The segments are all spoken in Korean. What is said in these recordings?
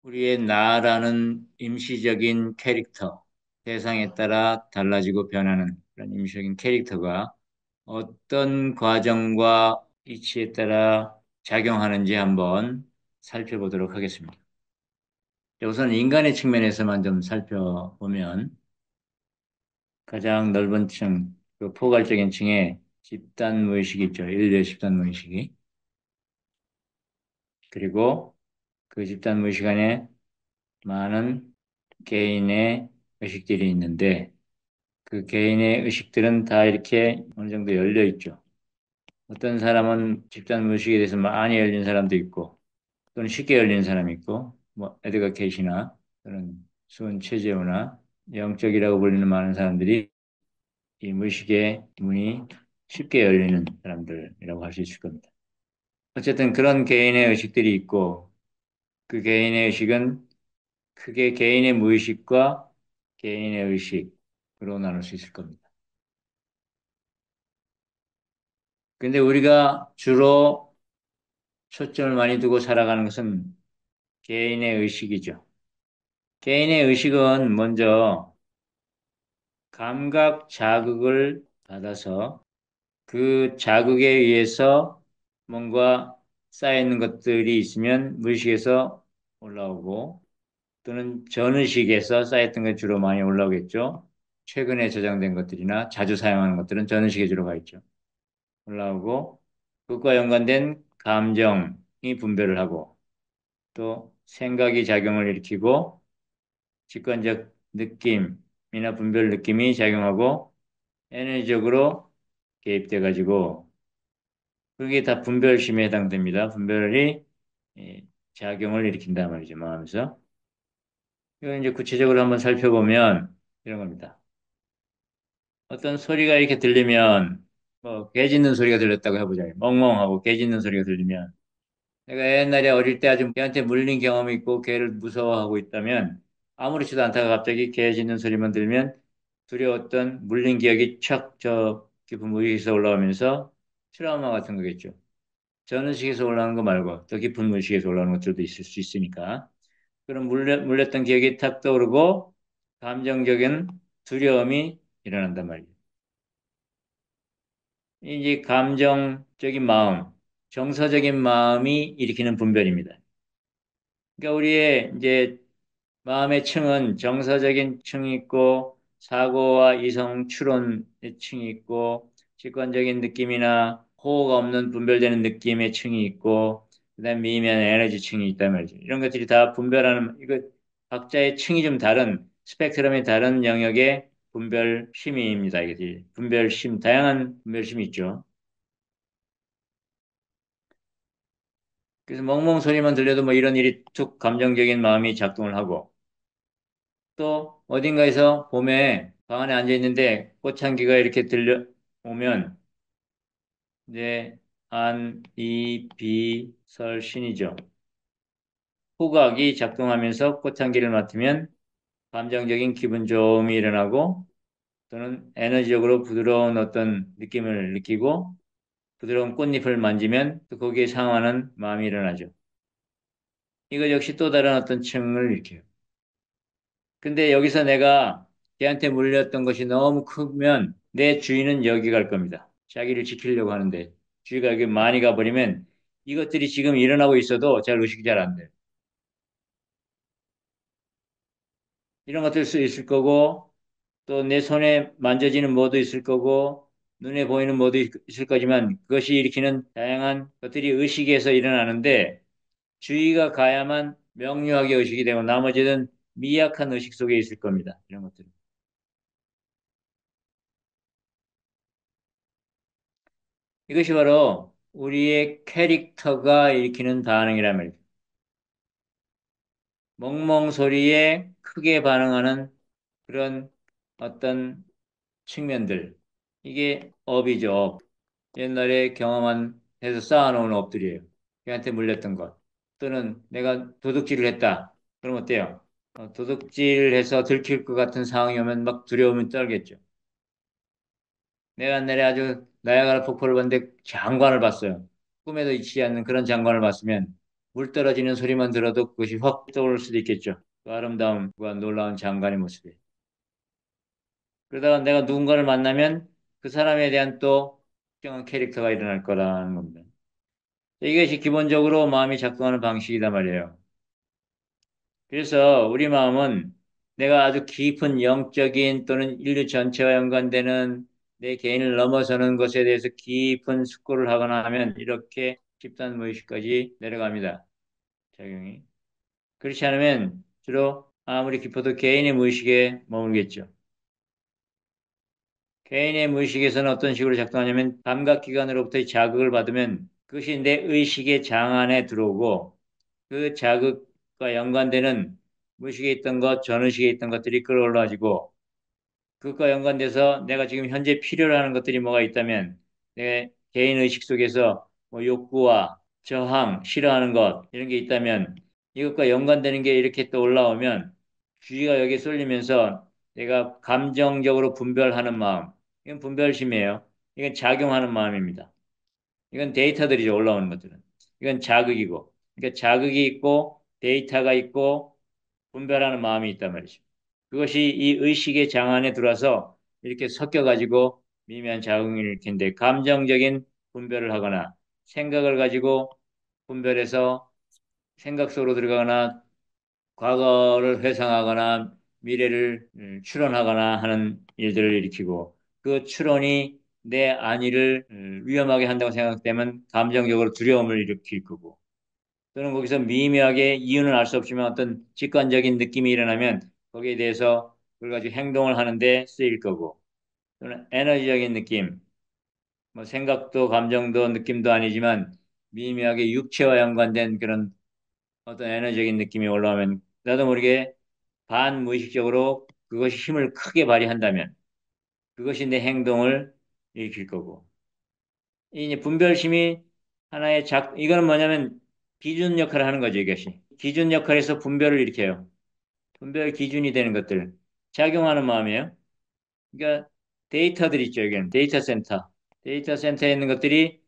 우리의 나라는 임시적인 캐릭터, 세상에 따라 달라지고 변하는 그런 임시적인 캐릭터가 어떤 과정과 이치에 따라 작용하는지 한번 살펴보도록 하겠습니다. 우선 인간의 측면에서만 좀 살펴보면 가장 넓은 층, 그 포괄적인 층에 집단 무의식이 있죠. 인류의 집단 무의식이. 그리고 그 집단 무의식 안에 많은 개인의 의식들이 있는데 그 개인의 의식들은 다 이렇게 어느 정도 열려 있죠. 어떤 사람은 집단 무의식에 대해서 많이 열린 사람도 있고, 또는 쉽게 열린 사람이 있고, 뭐 에드가 케이시나 또는 수은 최재호나 영적이라고 불리는 많은 사람들이 이 무의식의 문이 쉽게 열리는 사람들이라고 할 수 있을 겁니다. 어쨌든 그런 개인의 의식들이 있고, 그 개인의 의식은 크게 개인의 무의식과 개인의 의식으로 나눌 수 있을 겁니다. 근데 우리가 주로 초점을 많이 두고 살아가는 것은 개인의 의식이죠. 개인의 의식은 먼저 감각 자극을 받아서 그 자극에 의해서 뭔가 쌓여있는 것들이 있으면 무의식에서 올라오고 또는 전의식에서 쌓였던 게 주로 많이 올라오겠죠. 최근에 저장된 것들이나 자주 사용하는 것들은 전의식에 주로 가 있죠. 올라오고 그것과 연관된 감정이 분별을 하고 또 생각이 작용을 일으키고 직관적 느낌이나 분별 느낌이 작용하고 에너지적으로 개입돼 가지고 그게 다 분별심에 해당됩니다. 분별이 예, 작용을 일으킨단 말이죠. 마음에서. 이걸 이제 구체적으로 한번 살펴보면 이런 겁니다. 어떤 소리가 이렇게 들리면 뭐 개 짖는 소리가 들렸다고 해보자. 멍멍하고 개 짖는 소리가 들리면 내가 옛날에 어릴 때 아주 개한테 물린 경험이 있고 개를 무서워하고 있다면 아무렇지도 않다가 갑자기 개 짖는 소리만 들으면 두려웠던 물린 기억이 촥 저 깊은 무의식에서 올라오면서 트라우마 같은 거겠죠. 전의식에서 올라오는 거 말고 더 깊은 무의식에서 올라오는 것들도 있을 수 있으니까 그런 물렸던 기억이 탁 떠오르고 감정적인 두려움이 일어난단 말이에요. 이제 감정적인 마음, 정서적인 마음이 일으키는 분별입니다. 그러니까 우리의 이제 마음의 층은 정서적인 층이 있고 사고와 이성 추론의 층이 있고 직관적인 느낌이나 호호가 없는 분별되는 느낌의 층이 있고 그다음 미미한 에너지 층이 있단 말이죠. 이런 것들이 다 분별하는 이거 각자의 층이 좀 다른 스펙트럼이 다른 영역의 분별심입니다. 이게 분별심 다양한 분별심이 있죠. 그래서 멍멍 소리만 들려도 뭐 이런 일이 툭 감정적인 마음이 작동을 하고 또 어딘가에서 봄에 방 안에 앉아 있는데 꽃향기가 이렇게 들려오면 이제 안, 이, 비, 설, 신이죠. 후각이 작동하면서 꽃향기를 맡으면 감정적인 기분 좋음이 일어나고 또는 에너지적으로 부드러운 어떤 느낌을 느끼고 부드러운 꽃잎을 만지면 또 거기에 상하는 마음이 일어나죠. 이것 역시 또 다른 어떤 층을 일으켜요. 근데 여기서 내가 걔한테 물렸던 것이 너무 크면 내 주인은 여기 갈 겁니다. 자기를 지키려고 하는데 주의가 여기 많이 가버리면 이것들이 지금 일어나고 있어도 잘 의식이 잘 안 돼요. 이런 것들 수 있을 거고 또 내 손에 만져지는 뭐도 있을 거고 눈에 보이는 뭐도 있을 거지만 그것이 일으키는 다양한 것들이 의식에서 일어나는데 주의가 가야만 명료하게 의식이 되고 나머지는 미약한 의식 속에 있을 겁니다. 이런 것들은. 이것이 바로 우리의 캐릭터가 일으키는 반응이란 말이죠. 멍멍 소리에 크게 반응하는 그런 어떤 측면들. 이게 업이죠, 업. 옛날에 경험한 해서 쌓아놓은 업들이에요. 걔한테 물렸던 것. 또는 내가 도둑질을 했다. 그럼 어때요? 도둑질해서 들킬 것 같은 상황이 오면 막 두려움이 떨겠죠. 내가 옛날에 아주 나야가라 폭포를 봤는데 장관을 봤어요. 꿈에도 있지 않는 그런 장관을 봤으면 물 떨어지는 소리만 들어도 그것이 확 떠오를 수도 있겠죠. 그 아름다움과 놀라운 장관의 모습이. 그러다가 내가 누군가를 만나면 그 사람에 대한 또 특정한 캐릭터가 일어날 거라는 겁니다. 이것이 기본적으로 마음이 작동하는 방식이다 말이에요. 그래서 우리 마음은 내가 아주 깊은 영적인 또는 인류 전체와 연관되는 내 개인을 넘어서는 것에 대해서 깊은 숙고를 하거나 하면 이렇게 집단 무의식까지 내려갑니다. 작용이. 그렇지 않으면 주로 아무리 깊어도 개인의 무의식에 머물겠죠. 개인의 무의식에서는 어떤 식으로 작동하냐면 감각기관으로부터의 자극을 받으면 그것이 내 의식의 장안에 들어오고 그 자극과 연관되는 무의식에 있던 것, 전의식에 있던 것들이 끌어올라지고 그것과 연관돼서 내가 지금 현재 필요로 하는 것들이 뭐가 있다면 내 개인 의식 속에서 뭐 욕구와 저항, 싫어하는 것 이런 게 있다면 이것과 연관되는 게 이렇게 또 올라오면 주의가 여기에 쏠리면서 내가 감정적으로 분별하는 마음 이건 분별심이에요. 이건 작용하는 마음입니다. 이건 데이터들이죠. 올라오는 것들은. 이건 자극이고 그러니까 자극이 있고 데이터가 있고 분별하는 마음이 있단 말이죠. 그것이 이 의식의 장안에 들어와서 이렇게 섞여가지고 미미한 자극을 일으키는데 감정적인 분별을 하거나 생각을 가지고 분별해서 생각 속으로 들어가거나 과거를 회상하거나 미래를 추론하거나 하는 일들을 일으키고 그 추론이 내 안위를 위험하게 한다고 생각되면 감정적으로 두려움을 일으킬 거고 또는 거기서 미묘하게 이유는 알 수 없지만 어떤 직관적인 느낌이 일어나면 거기에 대해서 그걸 가지고 행동을 하는데 쓰일 거고 또는 에너지적인 느낌, 뭐 생각도 감정도 느낌도 아니지만 미묘하게 육체와 연관된 그런 어떤 에너지적인 느낌이 올라오면 나도 모르게 반무의식적으로 그것이 힘을 크게 발휘한다면 그것이 내 행동을 일으킬 거고 이 이제 분별심이 하나의 이거는 뭐냐면 기준 역할을 하는 거죠, 이것이. 기준 역할에서 분별을 일으켜요. 분별 기준이 되는 것들. 작용하는 마음이에요. 그러니까 데이터들 있죠, 여기는. 데이터 센터. 데이터 센터에 있는 것들이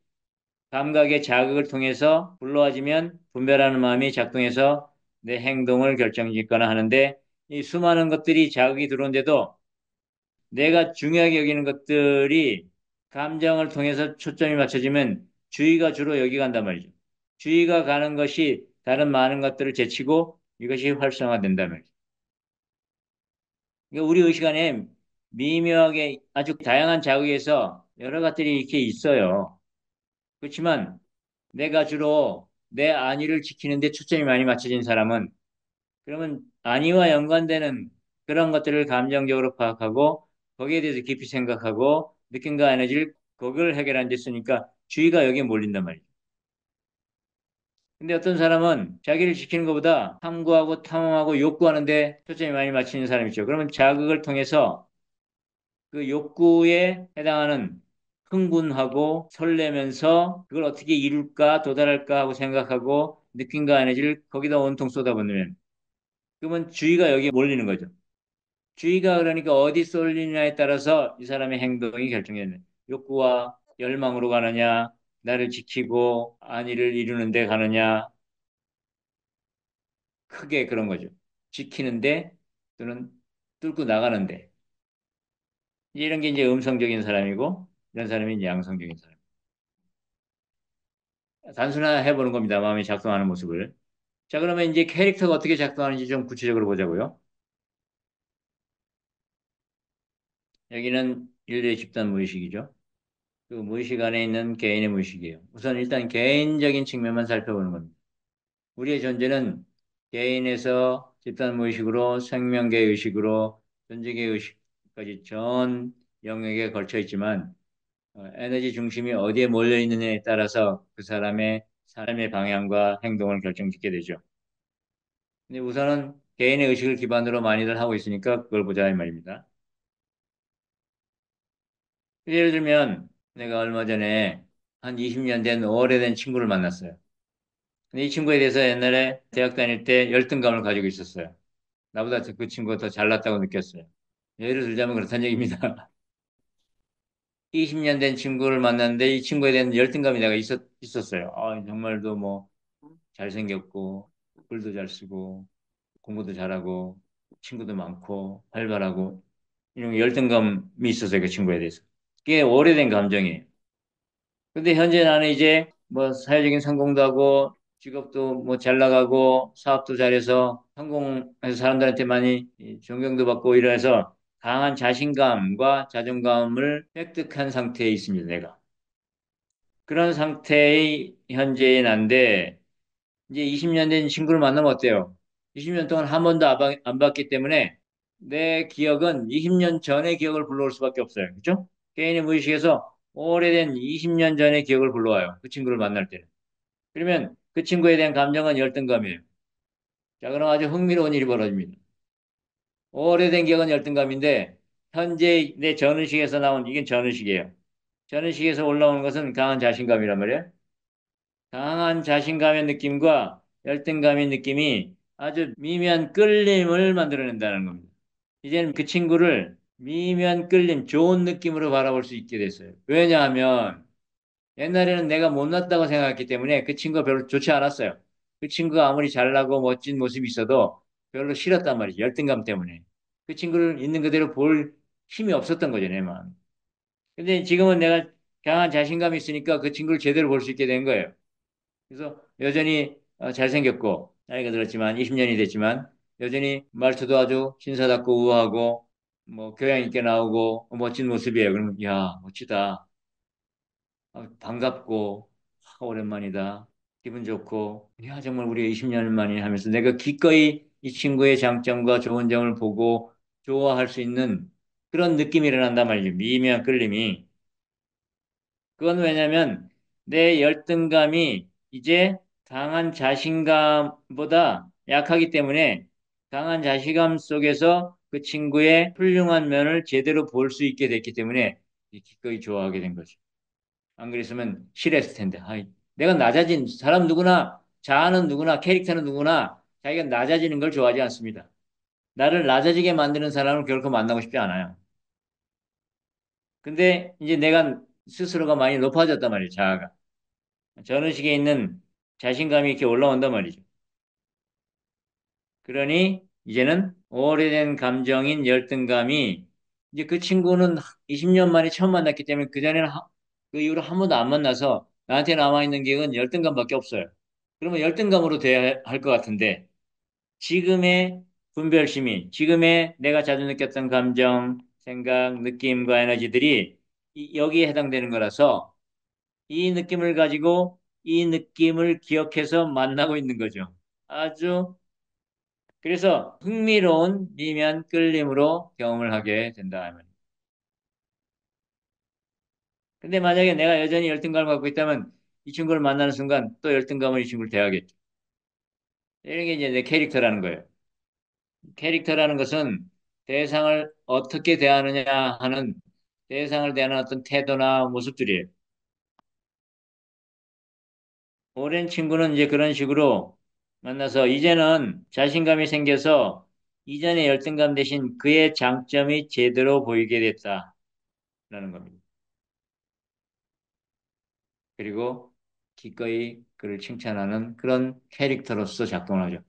감각의 자극을 통해서 불러와지면 분별하는 마음이 작동해서 내 행동을 결정짓거나 하는데 이 수많은 것들이 자극이 들어온데도 내가 중요하게 여기는 것들이 감정을 통해서 초점이 맞춰지면 주의가 주로 여기 간단 말이죠. 주의가 가는 것이 다른 많은 것들을 제치고 이것이 활성화된단 말이죠. 그러니까 우리 의식 안에 미묘하게 아주 다양한 자극에서 여러 것들이 이렇게 있어요. 그렇지만 내가 주로 내 안위를 지키는데 초점이 많이 맞춰진 사람은 그러면 안위와 연관되는 그런 것들을 감정적으로 파악하고 거기에 대해서 깊이 생각하고 느낌과 에너지를 그걸 해결하는 데 쓰니까 주의가 여기에 몰린단 말이죠. 근데 어떤 사람은 자기를 지키는 것보다 탐구하고 탐험하고 욕구하는데 초점이 많이 맞추는 사람이 있죠. 그러면 자극을 통해서 그 욕구에 해당하는 흥분하고 설레면서 그걸 어떻게 이룰까 도달할까 하고 생각하고 느낌과 에너지를 거기다 온통 쏟아붓는 그러면 주의가 여기에 몰리는 거죠. 주의가 그러니까 어디 쏠리느냐에 따라서 이 사람의 행동이 결정되는 욕구와 열망으로 가느냐 나를 지키고 안위를 이루는 데 가느냐 크게 그런 거죠. 지키는데 또는 뚫고 나가는데 이런 게 이제 음성적인 사람이고 이런 사람이 이제 양성적인 사람. 단순화해 보는 겁니다. 마음이 작동하는 모습을. 자, 그러면 이제 캐릭터가 어떻게 작동하는지 좀 구체적으로 보자고요. 여기는 인류의 집단 무의식이죠. 그 무의식 안에 있는 개인의 무의식이에요. 우선 일단 개인적인 측면만 살펴보는 겁니다. 우리의 존재는 개인에서 집단 무의식으로 생명계 의식으로 존재계 의식까지 전 영역에 걸쳐 있지만 에너지 중심이 어디에 몰려 있느냐에 따라서 그 사람의 삶의 방향과 행동을 결정짓게 되죠. 근데 우선은 개인의 의식을 기반으로 많이들 하고 있으니까 그걸 보자 이 말입니다. 예를 들면 내가 얼마 전에 한 20년 된 오래된 친구를 만났어요. 근데 이 친구에 대해서 옛날에 대학 다닐 때 열등감을 가지고 있었어요. 나보다 그 친구가 더 잘났다고 느꼈어요. 예를 들자면 그렇다는 얘기입니다. 20년 된 친구를 만났는데 이 친구에 대한 열등감이 내가 있었어요. 정말도 뭐 잘생겼고, 글도 잘 쓰고, 공부도 잘하고, 친구도 많고, 활발하고, 이런 열등감이 있었어요, 그 친구에 대해서. 그게 오래된 감정이에요. 근데 현재 나는 이제 뭐 사회적인 성공도 하고, 직업도 뭐 잘 나가고, 사업도 잘해서, 성공해서 사람들한테 많이 존경도 받고 이래서 강한 자신감과 자존감을 획득한 상태에 있습니다, 내가. 그런 상태의 현재의 난데, 이제 20년 된 친구를 만나면 어때요? 20년 동안 한 번도 안 봤기 때문에 내 기억은 20년 전의 기억을 불러올 수밖에 없어요. 그죠? 개인의 무의식에서 오래된 20년 전의 기억을 불러와요. 그 친구를 만날 때는. 그러면 그 친구에 대한 감정은 열등감이에요. 자, 그럼 아주 흥미로운 일이 벌어집니다. 오래된 기억은 열등감인데 현재 내 전의식에서 나온 이게 전의식이에요. 전의식에서 올라오는 것은 강한 자신감이란 말이에요. 강한 자신감의 느낌과 열등감의 느낌이 아주 미묘한 끌림을 만들어낸다는 겁니다. 이제는 그 친구를 미묘한 끌림, 좋은 느낌으로 바라볼 수 있게 됐어요. 왜냐하면 옛날에는 내가 못났다고 생각했기 때문에 그 친구가 별로 좋지 않았어요. 그 친구가 아무리 잘나고 멋진 모습이 있어도 별로 싫었단 말이죠. 열등감 때문에. 그 친구를 있는 그대로 볼 힘이 없었던 거죠, 내 마음. 근데 지금은 내가 강한 자신감이 있으니까 그 친구를 제대로 볼 수 있게 된 거예요. 그래서 여전히 잘생겼고 나이가 들었지만 20년이 됐지만 여전히 말투도 아주 신사답고 우아하고 뭐 교양 있게 나오고 멋진 모습이에요. 그러면 야 멋지다. 반갑고 오랜만이다. 기분 좋고 야 정말 우리가 20년 만에 하면서 내가 기꺼이 이 친구의 장점과 좋은 점을 보고 좋아할 수 있는 그런 느낌이 일어난단 말이죠. 미미한 끌림이. 그건 왜냐면 내 열등감이 이제 강한 자신감보다 약하기 때문에 강한 자신감 속에서 그 친구의 훌륭한 면을 제대로 볼 수 있게 됐기 때문에 기꺼이 좋아하게 된 거죠. 안 그랬으면 싫어했을 텐데. 아이, 내가 낮아진 사람 누구나 자아는 누구나 캐릭터는 누구나 자기가 낮아지는 걸 좋아하지 않습니다. 나를 낮아지게 만드는 사람을 결코 만나고 싶지 않아요. 근데 이제 내가 스스로가 많이 높아졌단 말이에요, 자아가. 전의식에 있는 자신감이 이렇게 올라온단 말이죠. 그러니 이제는 오래된 감정인 열등감이 이제 그 친구는 20년 만에 처음 만났기 때문에 그전에는 그 이후로 한 번도 안 만나서 나한테 남아있는 기억은 열등감밖에 없어요. 그러면 열등감으로 돼야 할 것 같은데 지금의 분별심이 지금의 내가 자주 느꼈던 감정, 생각, 느낌과 에너지들이 여기에 해당되는 거라서 이 느낌을 가지고 이 느낌을 기억해서 만나고 있는 거죠. 아주 그래서 흥미로운 미묘한 끌림으로 경험을 하게 된다 하면. 근데 만약에 내가 여전히 열등감을 갖고 있다면 이 친구를 만나는 순간 또 열등감을 이 친구를 대하겠죠. 이런 게 이제 내 캐릭터라는 거예요. 캐릭터라는 것은 대상을 어떻게 대하느냐 하는 대상을 대하는 어떤 태도나 모습들이에요. 오랜 친구는 이제 그런 식으로 만나서 이제는 자신감이 생겨서 이전의 열등감 대신 그의 장점이 제대로 보이게 됐다라는 겁니다. 그리고 기꺼이 그를 칭찬하는 그런 캐릭터로서 작동을 하죠.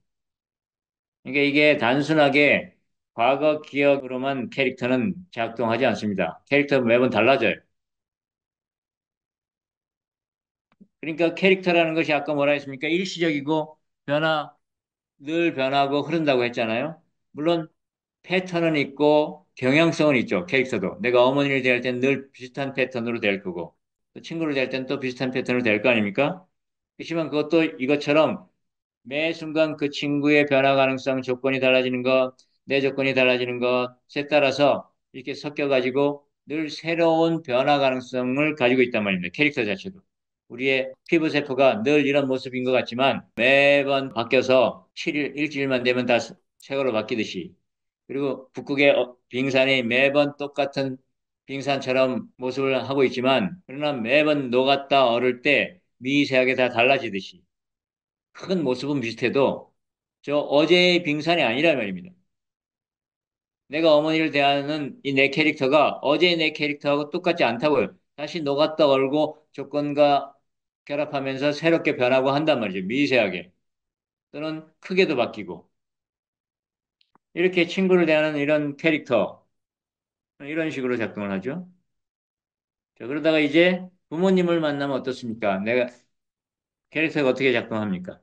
그러니까 이게 단순하게 과거 기억으로만 캐릭터는 작동하지 않습니다. 캐릭터는 매번 달라져요. 그러니까 캐릭터라는 것이 아까 뭐라 했습니까? 일시적이고 늘 변하고 흐른다고 했잖아요. 물론 패턴은 있고 경향성은 있죠. 캐릭터도. 내가 어머니를 대할 때는 늘 비슷한 패턴으로 될 거고 또 친구를 대할 때는 또 비슷한 패턴으로 될 거 아닙니까? 그렇지만 그것도 이것처럼 매 순간 그 친구의 변화 가능성, 조건이 달라지는 것, 내 조건이 달라지는 것에 따라서 이렇게 섞여가지고 늘 새로운 변화 가능성을 가지고 있단 말입니다. 캐릭터 자체도. 우리의 피부 세포가 늘 이런 모습인 것 같지만 매번 바뀌어서 7일, 일주일만 되면 다 새 걸로 바뀌듯이. 그리고 북극의 빙산이 매번 똑같은 빙산처럼 모습을 하고 있지만 그러나 매번 녹았다 얼을 때 미세하게 다 달라지듯이. 큰 모습은 비슷해도 저 어제의 빙산이 아니란 말입니다. 내가 어머니를 대하는 이 내 캐릭터가 어제의 내 캐릭터하고 똑같지 않다고요. 다시 녹았다 얼고 조건과 결합하면서 새롭게 변하고 한단 말이죠. 미세하게. 또는 크게도 바뀌고 이렇게 친구를 대하는 이런 캐릭터 이런 식으로 작동을 하죠. 자, 그러다가 이제 부모님을 만나면 어떻습니까? 내가 캐릭터가 어떻게 작동합니까?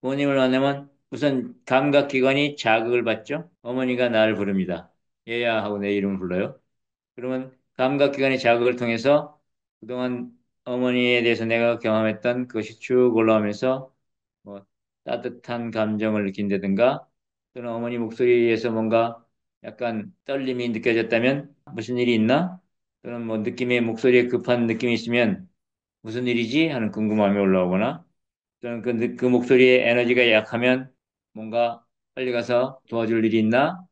부모님을 만나면 우선 감각기관이 자극을 받죠. 어머니가 나를 부릅니다. 얘야 하고 내 이름을 불러요. 그러면 감각기관의 자극을 통해서 그동안 어머니에 대해서 내가 경험했던 그것이 쭉 올라오면서 뭐 따뜻한 감정을 느낀다든가 또는 어머니 목소리에서 뭔가 약간 떨림이 느껴졌다면 무슨 일이 있나? 또는 뭐 느낌의 목소리에 급한 느낌이 있으면 무슨 일이지? 하는 궁금함이 올라오거나 또는 그 목소리의 에너지가 약하면 뭔가 빨리 가서 도와줄 일이 있나?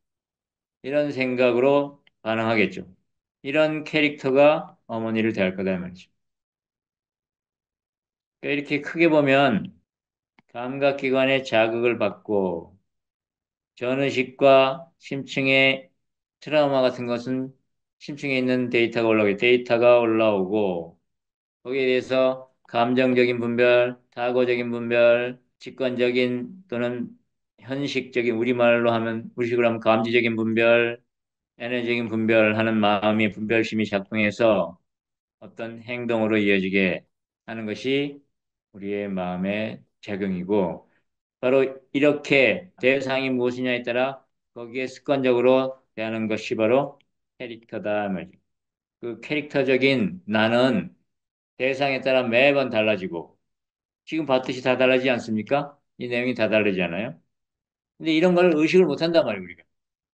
이런 생각으로 반응하겠죠. 이런 캐릭터가 어머니를 대할 거다 이 말이죠. 그러니까 이렇게 크게 보면 감각기관의 자극을 받고 전의식과 심층의 트라우마 같은 것은 심층에 있는 데이터가 올라오고 거기에 대해서 감정적인 분별, 사고적인 분별, 직관적인 또는 현식적인 우리말로 하면 우리식으로 하면 감지적인 분별, 에너지적인 분별하는 마음의 분별심이 작동해서 어떤 행동으로 이어지게 하는 것이 우리의 마음의 작용이고 바로 이렇게 대상이 무엇이냐에 따라 거기에 습관적으로 대하는 것이 바로 캐릭터다 말이죠. 그 캐릭터적인 나는 대상에 따라 매번 달라지고 지금 봤듯이 다 다르지 않습니까? 이 내용이 다 다르잖아요. 근데 이런 걸 의식을 못 한단 말이에요, 우리가.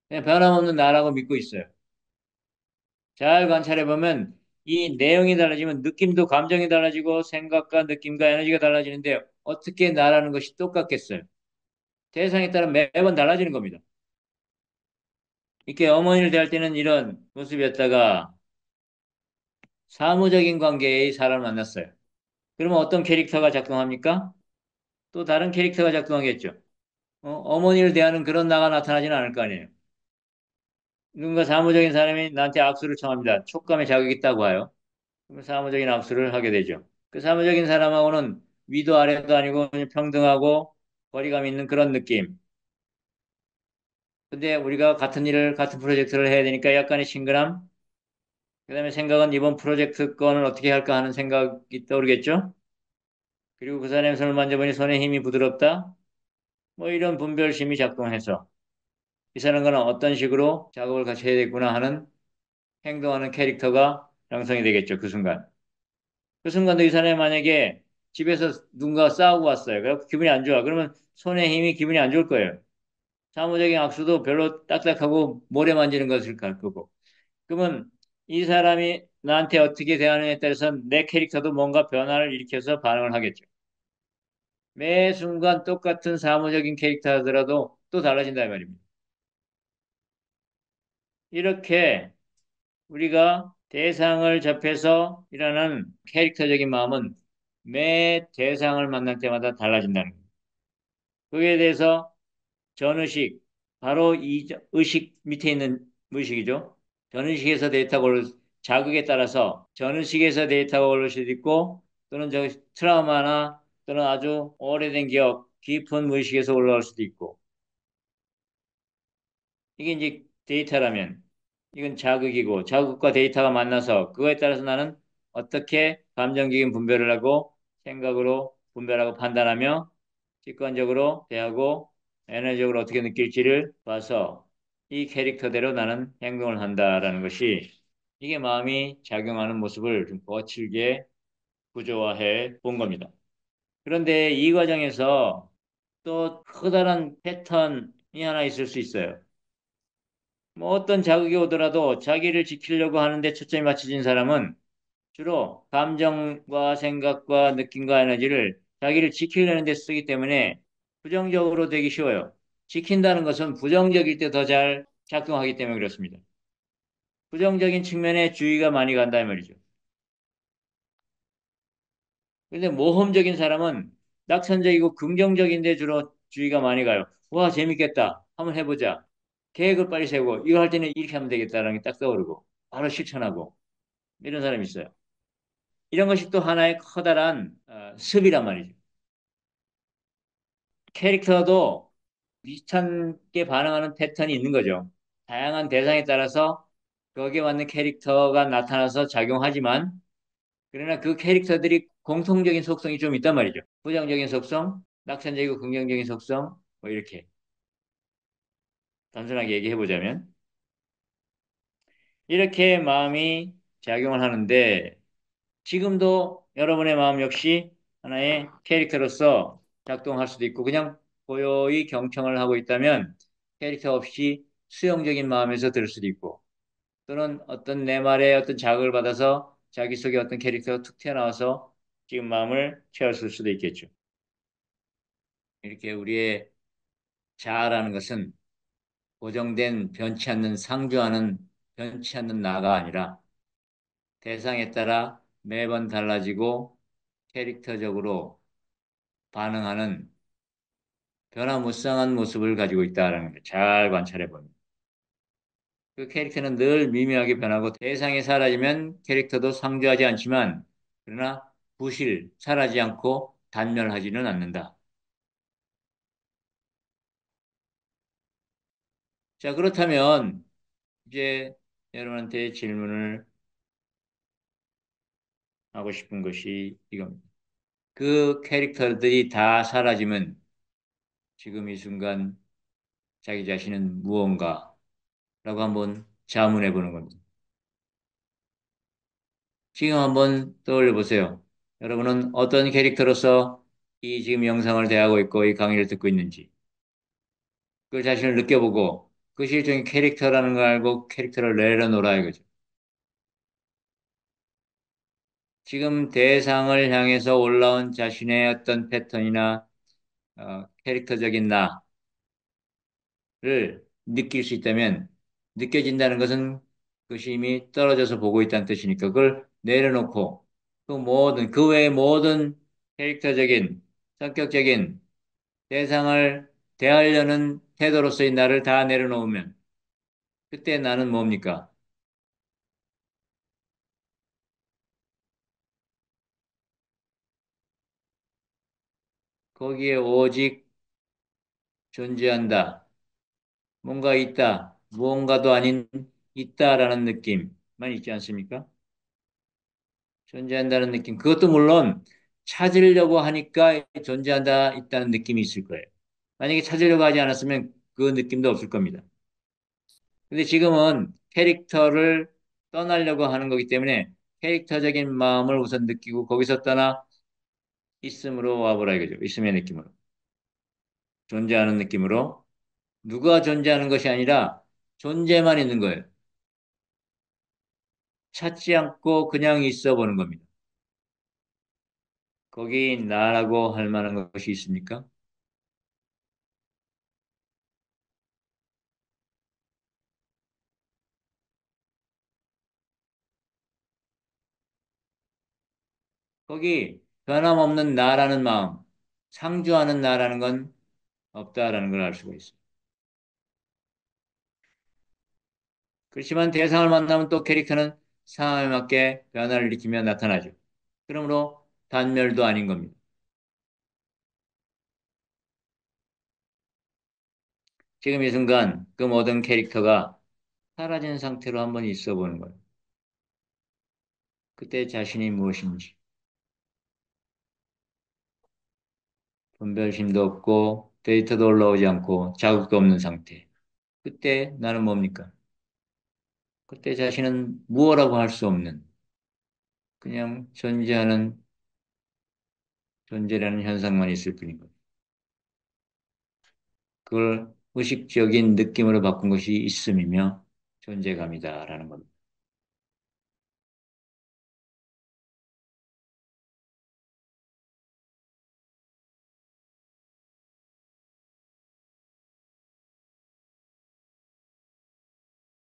그냥 변함없는 나라고 믿고 있어요. 잘 관찰해 보면 이 내용이 달라지면 느낌도 감정이 달라지고 생각과 느낌과 에너지가 달라지는데 어떻게 나라는 것이 똑같겠어요? 대상에 따라 매번 달라지는 겁니다. 이렇게 어머니를 대할 때는 이런 모습이었다가 사무적인 관계의 사람을 만났어요. 그러면 어떤 캐릭터가 작동합니까? 또 다른 캐릭터가 작동하겠죠. 어머니를 대하는 그런 나가 나타나지는 않을 거 아니에요. 누군가 사무적인 사람이 나한테 악수를 청합니다. 촉감에 자극이 있다고 하요. 그럼 사무적인 악수를 하게 되죠. 그 사무적인 사람하고는 위도 아래도 아니고 그냥 평등하고 거리감 있는 그런 느낌. 근데 우리가 같은 일을, 같은 프로젝트를 해야 되니까 약간의 친근함, 그다음에 생각은 이번 프로젝트 건을 어떻게 할까 하는 생각이 떠오르겠죠? 그리고 그 사람의 손을 만져보니 손의 힘이 부드럽다. 뭐 이런 분별심이 작동해서 이 사람과는 어떤 식으로 작업을 같이 해야 되구나 하는 행동하는 캐릭터가 양성이 되겠죠. 그 순간. 그 순간도 이 사람이 만약에 집에서 누군가 싸우고 왔어요. 그래서 기분이 안 좋아. 그러면 손의 힘이 기분이 안 좋을 거예요. 사무적인 악수도 별로 딱딱하고 모래 만지는 것을 갈 거고. 그러면 이 사람이 나한테 어떻게 대하느냐에 따라서 내 캐릭터도 뭔가 변화를 일으켜서 반응을 하겠죠. 매 순간 똑같은 사무적인 캐릭터 하더라도 또 달라진다 이 말입니다. 이렇게 우리가 대상을 접해서 일어나는 캐릭터적인 마음은 매 대상을 만날 때마다 달라진다는 거예요. 거기에 대해서 전의식, 바로 이 의식 밑에 있는 의식이죠. 전의식에서 데이터가 올라 자극에 따라서 전의식에서 데이터가 올릴 수도 있고 또는 저 트라우마나 또는 아주 오래된 기억, 깊은 무의식에서 올라올 수도 있고 이게 이제 데이터라면 이건 자극이고 자극과 데이터가 만나서 그거에 따라서 나는 어떻게 감정적인 분별을 하고 생각으로 분별하고 판단하며 직관적으로 대하고 에너지적으로 어떻게 느낄지를 봐서 이 캐릭터대로 나는 행동을 한다라는 것이 이게 마음이 작용하는 모습을 좀 거칠게 구조화해 본 겁니다. 그런데 이 과정에서 또 커다란 패턴이 하나 있을 수 있어요. 뭐 어떤 자극이 오더라도 자기를 지키려고 하는데 초점이 맞춰진 사람은 주로 감정과 생각과 느낌과 에너지를 자기를 지키려는 데 쓰기 때문에 부정적으로 되기 쉬워요. 지킨다는 것은 부정적일 때 더 잘 작동하기 때문에 그렇습니다. 부정적인 측면에 주의가 많이 간다 이 말이죠. 그런데 모험적인 사람은 낙천적이고 긍정적인데 주로 주의가 많이 가요. 와, 재밌겠다. 한번 해보자. 계획을 빨리 세우고 이거 할 때는 이렇게 하면 되겠다라는 게 딱 떠오르고 바로 실천하고 이런 사람이 있어요. 이런 것이 또 하나의 커다란 습이란 말이죠. 캐릭터도 비슷한 게 반응하는 패턴이 있는 거죠. 다양한 대상에 따라서 거기에 맞는 캐릭터가 나타나서 작용하지만, 그러나 그 캐릭터들이 공통적인 속성이 좀 있단 말이죠. 부정적인 속성, 낙천적이고 긍정적인 속성, 뭐 이렇게 단순하게 얘기해 보자면 이렇게 마음이 작용을 하는데 지금도 여러분의 마음 역시 하나의 캐릭터로서 작동할 수도 있고 그냥 고요히 경청을 하고 있다면 캐릭터 없이 수용적인 마음에서 들을 수도 있고 또는 어떤 내 말에 어떤 자극을 받아서 자기 속에 어떤 캐릭터가 툭 튀어나와서 지금 마음을 채웠을 수도 있겠죠. 이렇게 우리의 자아라는 것은 고정된 변치 않는 상주하는 변치 않는 나가 아니라 대상에 따라 매번 달라지고 캐릭터적으로 반응하는 변화무쌍한 모습을 가지고 있다는 걸 잘 관찰해 보면 그 캐릭터는 늘 미묘하게 변하고 대상이 사라지면 캐릭터도 상주하지 않지만 그러나 부실, 사라지지 않고 단멸하지는 않는다. 자, 그렇다면 이제 여러분한테 질문을 하고 싶은 것이 이겁니다. 그 캐릭터들이 다 사라지면 지금 이 순간 자기 자신은 무언가라고 한번 자문해 보는 겁니다. 지금 한번 떠올려 보세요. 여러분은 어떤 캐릭터로서 이 지금 영상을 대하고 있고 이 강의를 듣고 있는지 그 자신을 느껴보고 그것이 일종의 캐릭터라는 걸 알고 캐릭터를 내려놓으라 이거죠. 지금 대상을 향해서 올라온 자신의 어떤 패턴이나 캐릭터적인 나를 느낄 수 있다면 느껴진다는 것은 그것이 이미 떨어져서 보고 있다는 뜻이니까 그걸 내려놓고 그 외의 모든 캐릭터적인 성격적인 대상을 대하려는 태도로서의 나를 다 내려놓으면 그때 나는 뭡니까? 거기에 오직 존재한다. 뭔가 있다. 무언가도 아닌 있다라는 느낌만 있지 않습니까? 존재한다는 느낌. 그것도 물론 찾으려고 하니까 존재한다, 있다는 느낌이 있을 거예요. 만약에 찾으려고 하지 않았으면 그 느낌도 없을 겁니다. 근데 지금은 캐릭터를 떠나려고 하는 거기 때문에 캐릭터적인 마음을 우선 느끼고 거기서 떠나 있음으로 와보라 이거죠. 있음의 느낌으로. 존재하는 느낌으로. 누가 존재하는 것이 아니라 존재만 있는 거예요. 찾지 않고 그냥 있어 보는 겁니다. 거기 나라고 할 만한 것이 있습니까? 거기 변함없는 나라는 마음, 상주하는 나라는 건 없다라는 걸 알 수가 있어요. 그렇지만 대상을 만나면 또 캐릭터는 상황에 맞게 변화를 일으키며 나타나죠. 그러므로 단멸도 아닌 겁니다. 지금 이 순간 그 모든 캐릭터가 사라진 상태로 한번 있어 보는 거예요. 그때 자신이 무엇인지 분별심도 없고 데이터도 올라오지 않고 자극도 없는 상태. 그때 나는 뭡니까? 그때 자신은 무엇라고 할 수 없는 그냥 존재하는 존재라는 현상만 있을 뿐인 거예요. 그걸 의식적인 느낌으로 바꾼 것이 있음이며 존재감이다라는 겁니다.